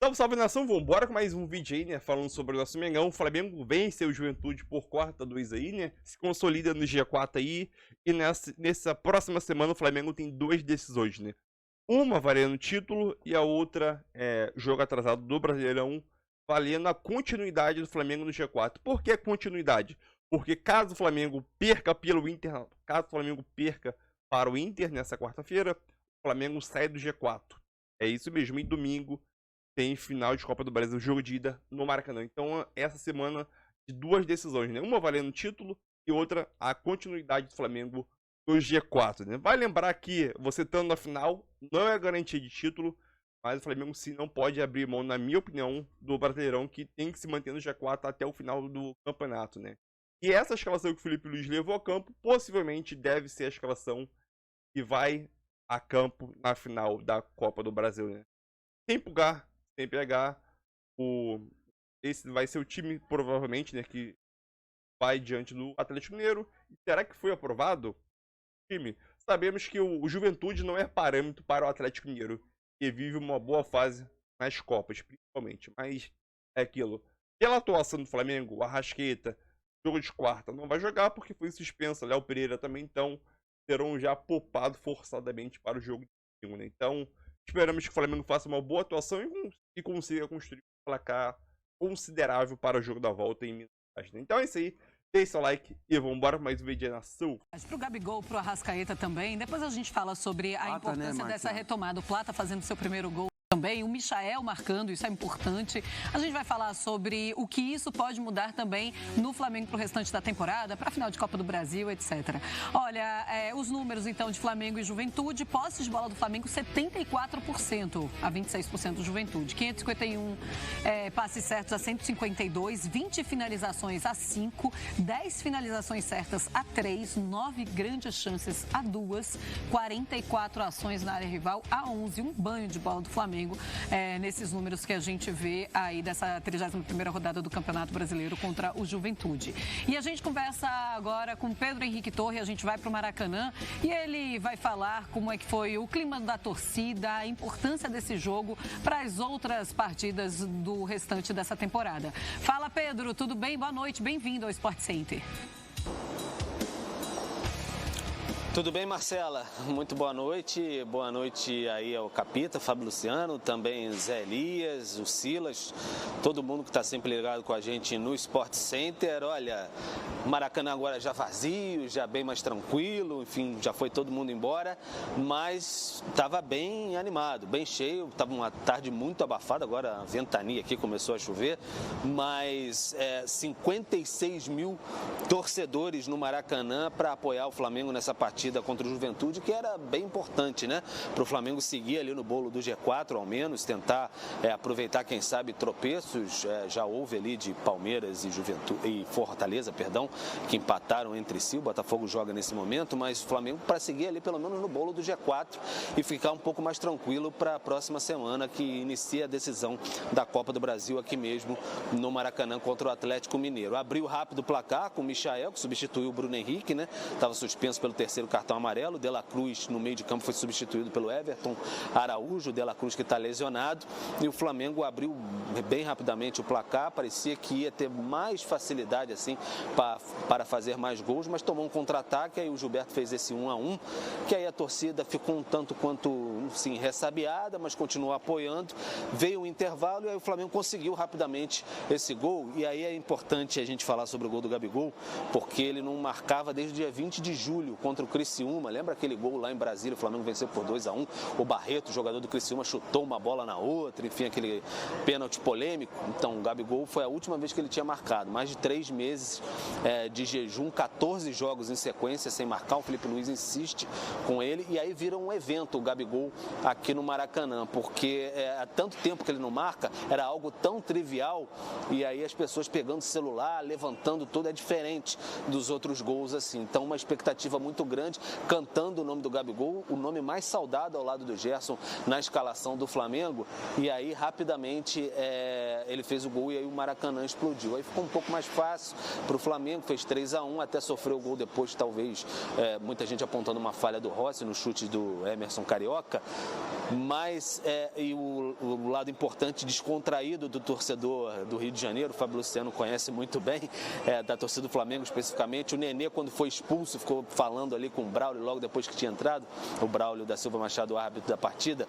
Salve, salve nação, vambora com mais um vídeo aí, né, falando sobre o nosso Mengão. O Flamengo vence o Juventude por 4-2 aí, né, se consolida no G4 aí, e nessa próxima semana o Flamengo tem duas decisões, né. Uma valendo título e a outra jogo atrasado do Brasileirão, valendo a continuidade do Flamengo no G4. Por que continuidade? Porque caso o Flamengo perca pelo Inter, caso o Flamengo perca para o Inter nessa quarta-feira, o Flamengo sai do G4. É isso mesmo, e domingo tem final de Copa do Brasil, jogo de ida no Maracanã. Então, essa semana de duas decisões, né? Uma valendo título e outra a continuidade do Flamengo no G4, né? Vai lembrar que você estando na final não é garantia de título, mas o Flamengo sim não pode abrir mão, na minha opinião, do Brasileirão, que tem que se manter no G4 até o final do campeonato, né? E essa escalação que o Felipe Luiz levou a campo, possivelmente deve ser a escalação que vai a campo na final da Copa do Brasil, né? Sem Pulgar, sem PH, esse vai ser o time, provavelmente, né, que vai diante do Atlético Mineiro. E será que foi aprovado o time? Sabemos que o Juventude não é parâmetro para o Atlético Mineiro, que vive uma boa fase nas Copas, principalmente. Mas é aquilo. Pela atuação do Flamengo, o Arrascaeta, jogo de quarta, não vai jogar porque foi suspenso. Léo Pereira também, então serão já poupados forçadamente para o jogo de domingo, né? Então, esperamos que o Flamengo faça uma boa atuação e consiga construir um placar considerável para o jogo da volta em Minas Gerais, né? Então é isso aí. Deixe seu like e vamos embora para mais um vídeo na Sul. Para o Gabigol, para o Arrascaeta também. Depois a gente fala sobre a importância dessa retomada. O Plata fazendo seu primeiro gol também, o Michael marcando, isso é importante. A gente vai falar sobre o que isso pode mudar também no Flamengo para o restante da temporada, para a final de Copa do Brasil, etc. Olha, os números então de Flamengo e Juventude, posse de bola do Flamengo 74% a 26% do Juventude, 551 passes certos a 152, 20 finalizações a 5, 10 finalizações certas a 3, 9 grandes chances a 2, 44 ações na área rival a 11, um banho de bola do Flamengo. Nesses números que a gente vê aí dessa 31ª rodada do Campeonato Brasileiro contra o Juventude. E a gente conversa agora com Pedro Henrique Torre, a gente vai para o Maracanã e ele vai falar como é que foi o clima da torcida, a importância desse jogo para as outras partidas do restante dessa temporada. Fala, Pedro, tudo bem? Boa noite, bem-vindo ao Sport Center. Tudo bem, Marcela? Muito boa noite. Boa noite aí ao Capita, Fábio Luciano, também Zé Elias, o Silas, todo mundo que está sempre ligado com a gente no Sport Center. Olha, Maracanã agora já vazio, já bem mais tranquilo, enfim, já foi todo mundo embora, mas estava bem animado, bem cheio, estava uma tarde muito abafada, agora a ventania aqui começou a chover, mas 56 mil torcedores no Maracanã para apoiar o Flamengo nessa partida contra o Juventude, que era bem importante, né? Para o Flamengo seguir ali no bolo do G4, ao menos, tentar aproveitar, quem sabe, tropeços. Já houve ali de Palmeiras e Fortaleza, perdão, que empataram entre si. O Botafogo joga nesse momento, mas o Flamengo para seguir ali pelo menos no bolo do G4 e ficar um pouco mais tranquilo para a próxima semana, que inicia a decisão da Copa do Brasil aqui mesmo no Maracanã contra o Atlético Mineiro. Abriu rápido o placar com o Michael, que substituiu o Bruno Henrique, né? Estava suspenso pelo terceiro cartão amarelo. De La Cruz no meio de campo foi substituído pelo Everton Araújo, De La Cruz que está lesionado, e o Flamengo abriu bem rapidamente o placar. Parecia que ia ter mais facilidade assim para fazer mais gols, mas tomou um contra-ataque, aí o Gilberto fez esse 1-1, que aí a torcida ficou um tanto quanto sim, ressabiada, mas continuou apoiando. Veio um intervalo e aí o Flamengo conseguiu rapidamente esse gol. E aí é importante a gente falar sobre o gol do Gabigol, porque ele não marcava desde o dia 20 de julho contra o Criciúma. Lembra aquele gol lá em Brasília, o Flamengo venceu por 2-1, o Barreto, jogador do Criciúma, chutou uma bola na outra, enfim, aquele pênalti polêmico. Então o Gabigol foi a última vez que ele tinha marcado, mais de 3 meses de jejum, 14 jogos em sequência sem marcar. O Felipe Luiz insiste com ele e aí vira um evento o Gabigol aqui no Maracanã, porque há tanto tempo que ele não marca, era algo tão trivial, e aí as pessoas pegando o celular, levantando tudo, é diferente dos outros gols assim. Então uma expectativa muito grande. Grande, cantando o nome do Gabigol, o nome mais saudado ao lado do Gerson na escalação do Flamengo. E aí, rapidamente, ele fez o gol e aí o Maracanã explodiu. Aí ficou um pouco mais fácil para o Flamengo, fez 3-1, até sofreu o gol depois, talvez, muita gente apontando uma falha do Rossi no chute do Emerson Carioca. Mas e o lado importante, descontraído do torcedor do Rio de Janeiro, o Fábio Luciano conhece muito bem, da torcida do Flamengo especificamente. O Nenê, quando foi expulso, ficou falando ali com o Braulio logo depois que tinha entrado, o Braulio da Silva Machado, o árbitro da partida.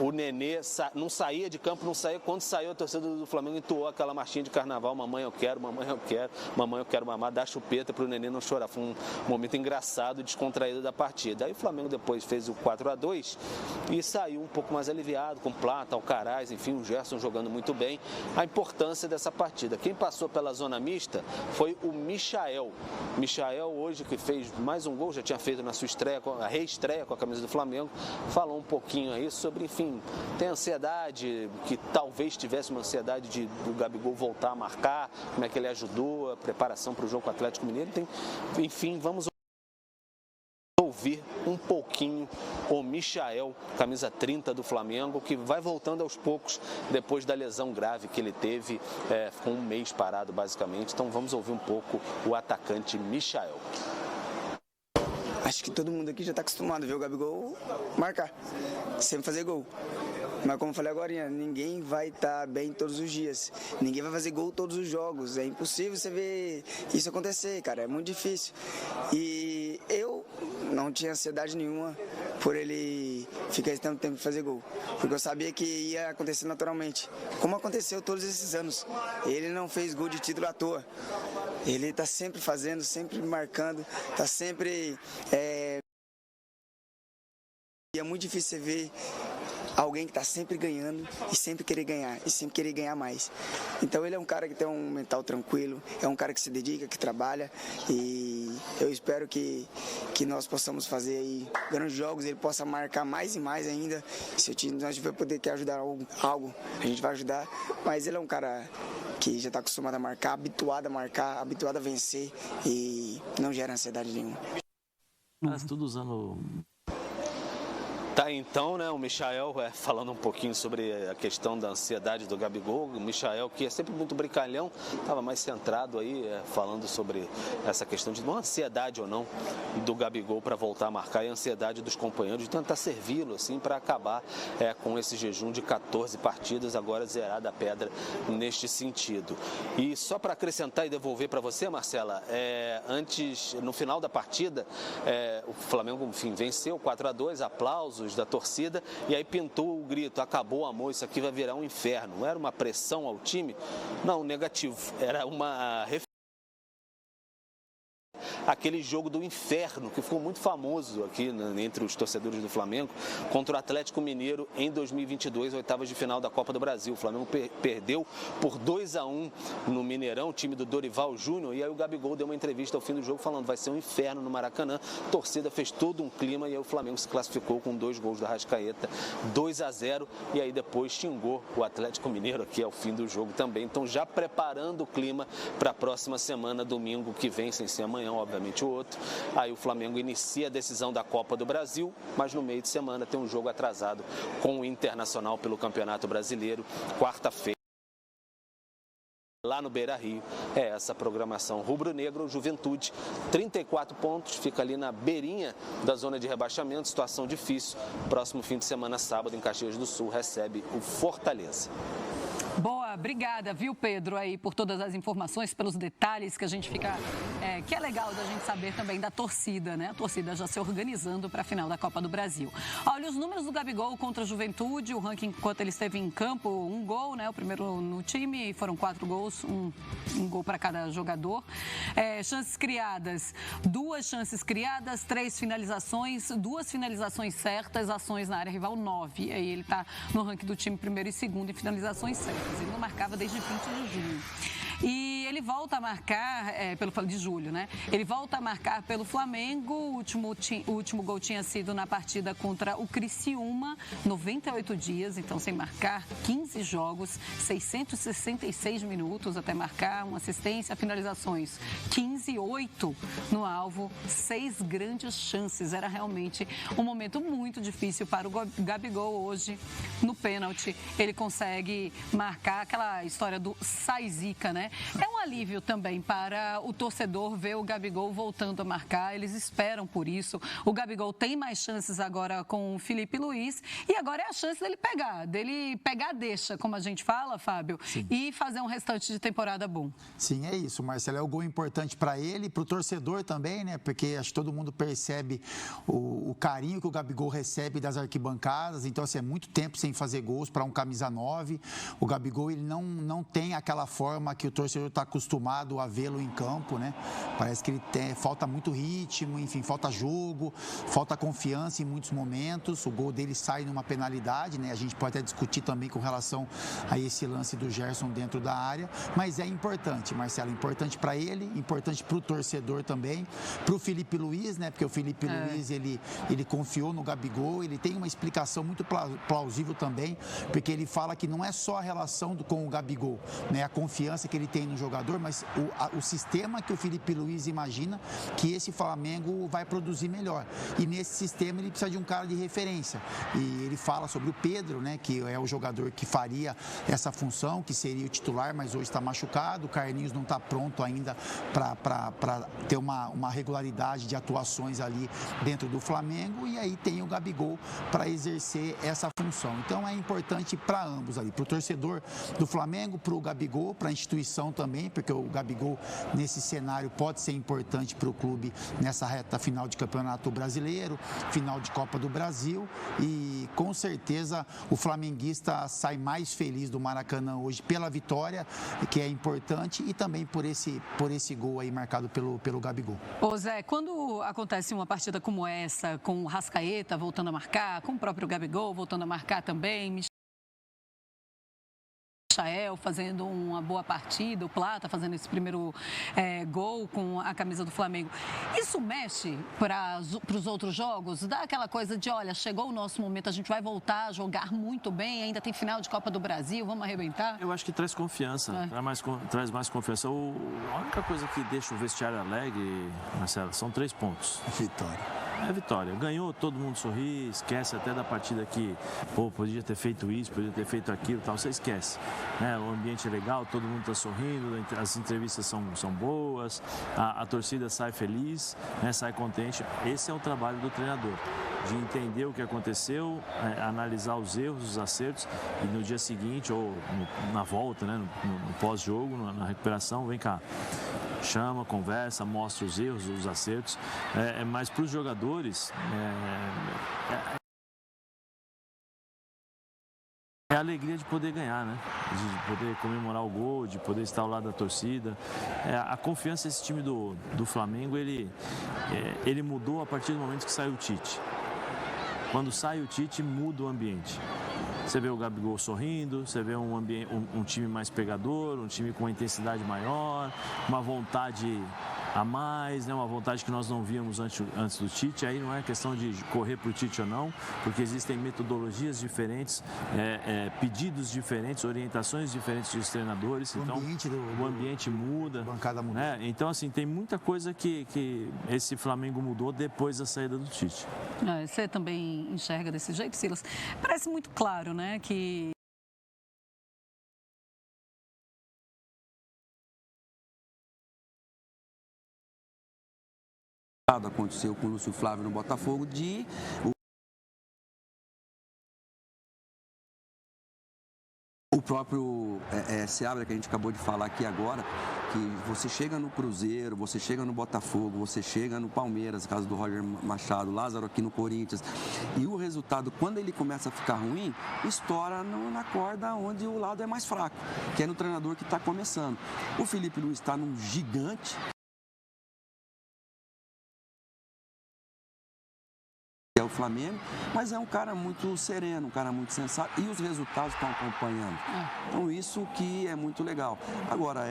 O Nenê não saía de campo, não saía. Quando saiu, a torcida do Flamengo entoou aquela marchinha de carnaval: mamãe eu quero, mamãe eu quero, mamãe eu quero mamar, dá chupeta para o Nenê não chorar. Foi um momento engraçado, descontraído da partida. Aí o Flamengo depois fez o 4-2 e saiu um pouco mais aliviado, com Plata, Alcaraz, enfim, o Gerson jogando muito bem. A importância dessa partida. Quem passou pela zona mista foi o Michael. Michael, hoje, que fez mais um gol, já tinha feito na sua estreia, a reestreia com a camisa do Flamengo, falou um pouquinho aí sobre, enfim, tem ansiedade, que talvez tivesse uma ansiedade do Gabigol voltar a marcar, como é que ele ajudou, a preparação para o jogo com o Atlético Mineiro. Enfim, vamos ouvir um pouquinho o Michael, camisa 30 do Flamengo, que vai voltando aos poucos depois da lesão grave que ele teve, ficou um mês parado basicamente. Então vamos ouvir um pouco o atacante Michael. Acho que todo mundo aqui já está acostumado a ver o Gabigol marcar, sempre fazer gol. Mas como eu falei agora, ninguém vai estar bem todos os dias. Ninguém vai fazer gol todos os jogos. É impossível você ver isso acontecer, cara. É muito difícil. E eu não tinha ansiedade nenhuma por ele ficar esse tanto tempo de fazer gol. Porque eu sabia que ia acontecer naturalmente. Como aconteceu todos esses anos. Ele não fez gol de título à toa. Ele está sempre fazendo, sempre marcando, está sempre... E é muito difícil você ver alguém que está sempre ganhando e sempre querer ganhar, e sempre querer ganhar mais. Então ele é um cara que tem um mental tranquilo, é um cara que se dedica, que trabalha, e eu espero que nós possamos fazer aí grandes jogos, ele possa marcar mais e mais ainda. Se o time nós vai poder ajudar algo, a gente vai ajudar, mas ele é um cara que já está acostumado a marcar, habituado a vencer, e não gera ansiedade nenhuma. Mas tudo usando... Tá, então, né, o Michael falando um pouquinho sobre a questão da ansiedade do Gabigol. O Michael, que é sempre muito brincalhão, estava mais centrado aí, falando sobre essa questão de uma ansiedade ou não do Gabigol para voltar a marcar, e a ansiedade dos companheiros de tentar servi-lo assim para acabar com esse jejum de 14 partidas, agora zerada a pedra neste sentido. E só para acrescentar e devolver para você, Marcela, antes, no final da partida, o Flamengo, enfim, venceu 4-2, aplausos da torcida, e aí pintou o grito: acabou, amor, isso aqui vai virar um inferno. Não era uma pressão ao time? Não, negativo. Era uma referência aquele jogo do inferno, que ficou muito famoso aqui, né, entre os torcedores do Flamengo, contra o Atlético Mineiro em 2022, oitavas de final da Copa do Brasil. O Flamengo perdeu por 2-1 no Mineirão, o time do Dorival Júnior, e aí o Gabigol deu uma entrevista ao fim do jogo falando: vai ser um inferno no Maracanã. A torcida fez todo um clima, e aí o Flamengo se classificou com 2 gols do Arrascaeta, 2-0, e aí depois xingou o Atlético Mineiro aqui ao fim do jogo também. Então já preparando o clima para a próxima semana, domingo que vem, sem ser amanhã, obviamente o outro. Aí o Flamengo inicia a decisão da Copa do Brasil, mas no meio de semana tem um jogo atrasado com o Internacional pelo Campeonato Brasileiro, quarta-feira, lá no Beira-Rio. É essa programação. Rubro-negro, Juventude, 34 pontos, fica ali na beirinha da zona de rebaixamento, situação difícil. Próximo fim de semana, sábado, em Caxias do Sul, recebe o Fortaleza. Boa, obrigada, viu, Pedro, aí por todas as informações, pelos detalhes que a gente fica... que é legal da gente saber também da torcida, né? A torcida já se organizando para a final da Copa do Brasil. Olha, os números do Gabigol contra a Juventude, o ranking enquanto ele esteve em campo, 1 gol, né? O primeiro no time, foram 4 gols, um gol para cada jogador. Chances criadas, 2 chances criadas, 3 finalizações, 2 finalizações certas, ações na área rival, 9. Aí ele está no ranking do time primeiro e segundo em finalizações certas. Ele não marcava desde 20 de junho. E ele volta a marcar, de julho, né? Ele volta a marcar pelo Flamengo. O último gol tinha sido na partida contra o Criciúma, 98 dias, então sem marcar, 15 jogos, 666 minutos até marcar, uma assistência, finalizações, 15, 8 no alvo, 6 grandes chances. Era realmente um momento muito difícil para o Gabigol hoje. No pênalti, ele consegue marcar aquela história do sai zica, né? É um alívio também para o torcedor ver o Gabigol voltando a marcar. Eles esperam por isso. O Gabigol tem mais chances agora com o Felipe Luiz e agora é a chance dele pegar deixa, como a gente fala, Fábio, sim, e fazer um restante de temporada bom. Sim, é isso, Marcelo. É um gol importante para ele e para o torcedor também, né? Porque acho que todo mundo percebe o carinho que o Gabigol recebe das arquibancadas. Então, assim, é muito tempo sem fazer gols para um camisa 9. O Gabigol, ele não tem aquela forma que o torcedor está acostumado a vê-lo em campo, né? Parece que falta muito ritmo, enfim, falta jogo, falta confiança em muitos momentos. O gol dele sai numa penalidade, né? A gente pode até discutir também com relação a esse lance do Gerson dentro da área, mas é importante, Marcelo, importante para ele, importante para o torcedor também, para o Felipe Luiz, né? Porque o Felipe Luiz, ele confiou no Gabigol, ele tem uma explicação muito plausível também, porque ele fala que não é só a relação com o Gabigol, né? A confiança que ele tem no jogador, mas o sistema que o Felipe Luiz imagina que esse Flamengo vai produzir melhor. E nesse sistema ele precisa de um cara de referência. E ele fala sobre o Pedro, né? Que é o jogador que faria essa função, que seria o titular, mas hoje está machucado. O Carlinhos não está pronto ainda para ter uma regularidade de atuações ali dentro do Flamengo. E aí tem o Gabigol para exercer essa função. Então é importante para ambos ali, para o torcedor do Flamengo, para o Gabigol, para a instituição também, porque o Gabigol nesse cenário pode ser importante para o clube nessa reta final de Campeonato Brasileiro, final de Copa do Brasil, e com certeza o flamenguista sai mais feliz do Maracanã hoje pela vitória, que é importante, e também por esse gol aí marcado pelo Gabigol. Ô Zé, quando acontece uma partida como essa, com o Rascaeta voltando a marcar, com o próprio Gabigol voltando a marcar também, Michael fazendo uma boa partida, o Plata fazendo esse primeiro gol com a camisa do Flamengo. Isso mexe para os outros jogos? Dá aquela coisa de, olha, chegou o nosso momento, a gente vai voltar a jogar muito bem, ainda tem final de Copa do Brasil, vamos arrebentar? Eu acho que traz confiança, traz mais confiança. A única coisa que deixa o vestiário alegre, Marcelo, são 3 pontos. Vitória. É vitória. Ganhou, todo mundo sorri, esquece até da partida que, podia ter feito isso, podia ter feito aquilo, tal. Você esquece. Né? O ambiente é legal, todo mundo está sorrindo, as entrevistas são boas, a torcida sai feliz, né? Sai contente. Esse é o trabalho do treinador, de entender o que aconteceu, analisar os erros, os acertos, e no dia seguinte, ou na volta, né? no pós-jogo, na recuperação, vem cá. Chama, conversa, mostra os erros, os acertos, mas para os jogadores é a alegria de poder ganhar, né? De poder comemorar o gol, de poder estar ao lado da torcida. A confiança desse time do Flamengo, ele mudou a partir do momento que saiu o Tite. Quando sai o Tite, muda o ambiente. Você vê o Gabigol sorrindo, você vê um time mais pegador, um time com uma intensidade maior, uma vontade a mais, né? Uma vontade que nós não víamos antes do Tite. Aí não é questão de correr para o Tite ou não, porque existem metodologias diferentes, pedidos diferentes, orientações diferentes dos treinadores. Então o ambiente muda. A bancada muda. Né? Então, assim, tem muita coisa que esse Flamengo mudou depois da saída do Tite. Você também enxerga desse jeito, Silas? Parece muito claro, né, que aconteceu com o Lúcio Flávio no Botafogo o próprio Seabra, que a gente acabou de falar aqui agora, que você chega no Cruzeiro, você chega no Botafogo, você chega no Palmeiras, caso do Roger Machado, Lázaro aqui no Corinthians, e o resultado, quando ele começa a ficar ruim, estoura na corda onde o lado é mais fraco, que é no treinador que está começando. O Felipe Luiz está num gigante, Flamengo, mas é um cara muito sereno, um cara muito sensato e os resultados estão acompanhando. Então isso que é muito legal. Agora,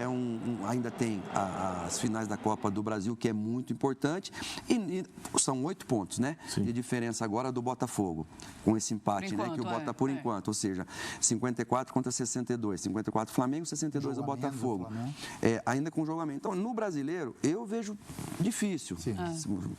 ainda tem as finais da Copa do Brasil, que é muito importante, e são 8 pontos, né? Sim. De diferença agora do Botafogo, com esse empate, né? Que o Botafogo, por enquanto, ou seja, 54 contra 62, 54 Flamengo, 62 o Botafogo. Ainda com julgamento. Então, no brasileiro, eu vejo difícil ser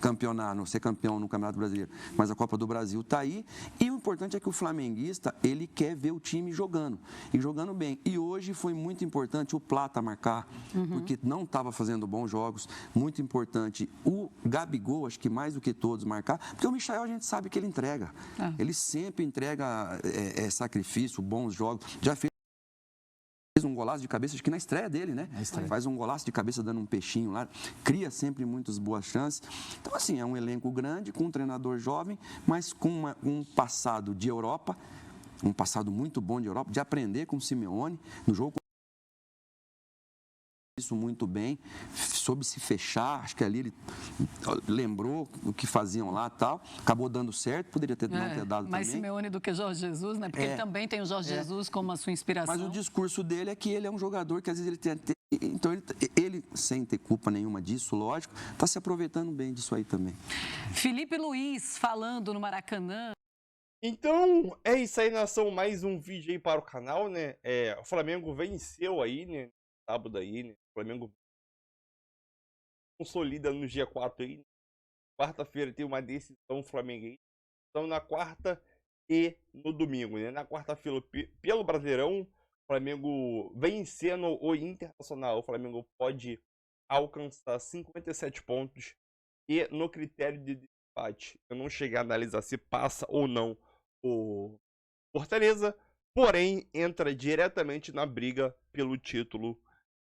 campeão no Campeonato Brasileiro, mas a Copa do Brasil está aí, e o importante é que o flamenguista, ele quer ver o time jogando, e jogando bem. E hoje foi muito importante o Plata marcar, porque não estava fazendo bons jogos, muito importante o Gabigol, acho que mais do que todos, marcar, porque o Michael a gente sabe que ele entrega, ele sempre entrega sacrifício, bons jogos, já fez um golaço de cabeça, acho que na estreia dele, né? Faz um golaço de cabeça dando um peixinho lá, cria sempre muitas boas chances. Então, assim, é um elenco grande, com um treinador jovem, mas com um passado de Europa, um passado muito bom de Europa, de aprender com o Simeone, no jogo isso muito bem, soube se fechar, acho que ali ele lembrou o que faziam lá e tal, acabou dando certo, poderia não ter dado mais também. Simeone do que Jorge Jesus, né? Porque ele também tem o Jorge Jesus como a sua inspiração. Mas o discurso dele é que ele é um jogador que às vezes ele tem... Então ele, sem ter culpa nenhuma disso, lógico, está se aproveitando bem disso aí também. Felipe Luiz falando no Maracanã. Então, é isso aí, nação, mais um vídeo aí para o canal, né? O Flamengo venceu aí, né? Sábado aí, né? O Flamengo consolida no dia 4 aí. Quarta-feira tem uma decisão flamenguista. Então, na quarta e no domingo, né? Na quarta-feira, pelo Brasileirão, o Flamengo vencendo o Internacional. O Flamengo pode alcançar 57 pontos. E no critério de desempate, eu não cheguei a analisar se passa ou não o Fortaleza. Porém, entra diretamente na briga pelo título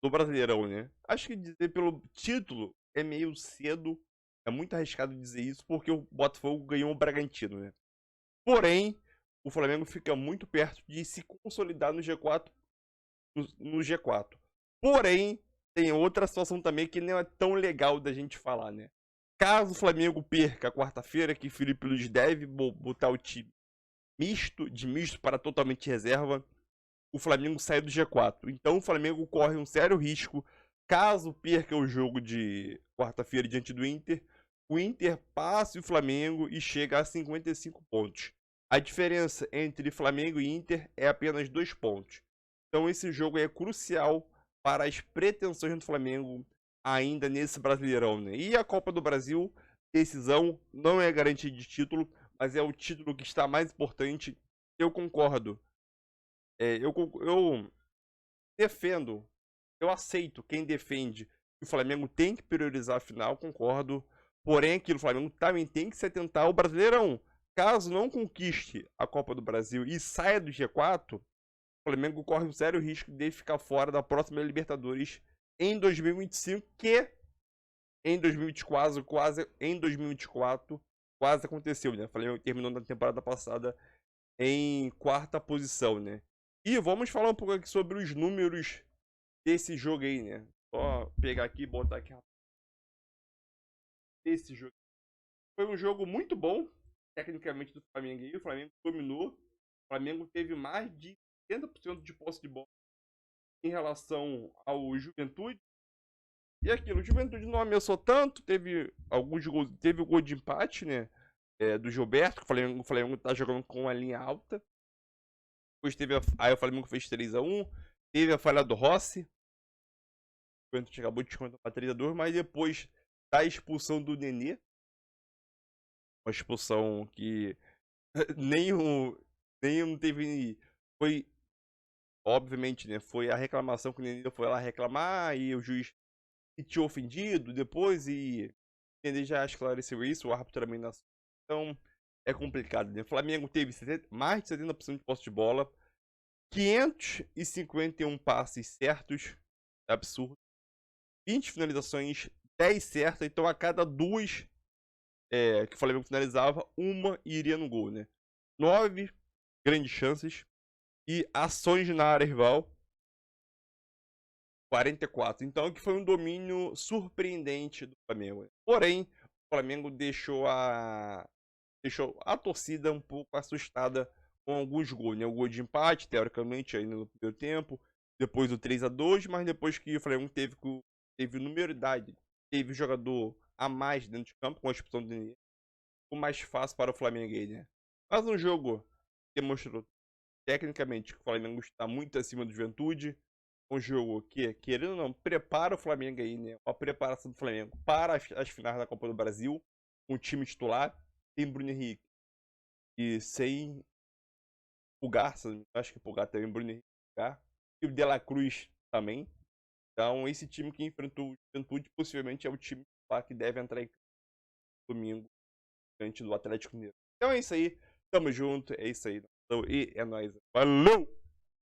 do Brasileirão, né? Acho que dizer pelo título é meio cedo, é muito arriscado dizer isso, porque o Botafogo ganhou o Bragantino, né? Porém, o Flamengo fica muito perto de se consolidar no G4. No G4. Porém, tem outra situação também que não é tão legal da gente falar, né? Caso o Flamengo perca quarta-feira, que Felipe Luiz deve botar o time misto para totalmente reserva, o Flamengo sai do G4. Então o Flamengo corre um sério risco, caso perca o jogo de quarta-feira diante do Inter, o Inter passe o Flamengo e chega a 55 pontos. A diferença entre Flamengo e Inter é apenas 2 pontos. Então esse jogo é crucial para as pretensões do Flamengo ainda nesse Brasileirão, né? E a Copa do Brasil, decisão, não é garantia de título, mas é o título que está mais importante. Eu concordo. Eu defendo, eu aceito quem defende que o Flamengo tem que priorizar a final, concordo. Porém, aquilo, o Flamengo também tem que se atentar ao Brasileirão. Caso não conquiste a Copa do Brasil e saia do G4, o Flamengo corre um sério risco de ficar fora da próxima Libertadores em 2025, que em 2024 quase aconteceu, né? O Flamengo terminou na temporada passada em 4ª posição, né? E vamos falar um pouco aqui sobre os números desse jogo aí, né? Só pegar aqui e botar aqui. Esse jogo foi um jogo muito bom, tecnicamente, do Flamengo aí. O Flamengo dominou. O Flamengo teve mais de 70% de posse de bola em relação ao Juventude. E aquilo, o Juventude não ameaçou tanto, teve alguns gols, teve o gol de empate, né? Do Gilberto, que o Flamengo tá jogando com a linha alta. Depois teve aí o Flamengo fez 3-1, teve a falha do Rossi. O Juventude acabou de descontar para 3-2, mas depois da expulsão do Nenê, uma expulsão que nem não teve, foi obviamente, né? Foi a reclamação que o Nenê foi lá reclamar e o juiz se tinha ofendido depois e o Nenê já esclareceu isso, o árbitro também na. Então é complicado, né? O Flamengo teve mais de 70% de posse de bola, 551 passes certos, absurdo, 20 finalizações, 10 certas, então a cada 2 que o Flamengo finalizava, uma iria no gol, né? 9 grandes chances e ações na área rival, 44. Então que foi um domínio surpreendente do Flamengo. Porém, o Flamengo deixou a deixou a torcida um pouco assustada com alguns gols, né? O gol de empate, teoricamente, ainda no primeiro tempo, depois o 3-2, mas depois que o Flamengo teve numeridade, teve jogador a mais dentro de campo, com a expulsão do Nenê, ficou mais fácil para o Flamengo aí, né? Mas um jogo que demonstrou tecnicamente que o Flamengo está muito acima do Juventude, um jogo que, querendo ou não, prepara o Flamengo aí, né? A preparação do Flamengo para as finais da Copa do Brasil, com o time titular, sem Bruno Henrique e sem o Garça, acho que o Pulgar também, Bruno Henrique e o De La Cruz também. Então, esse time que enfrentou o Juventude possivelmente é o time que deve entrar em campo domingo diante do Atlético Mineiro. Então é isso aí, tamo junto, é isso aí. E é nóis. Falou!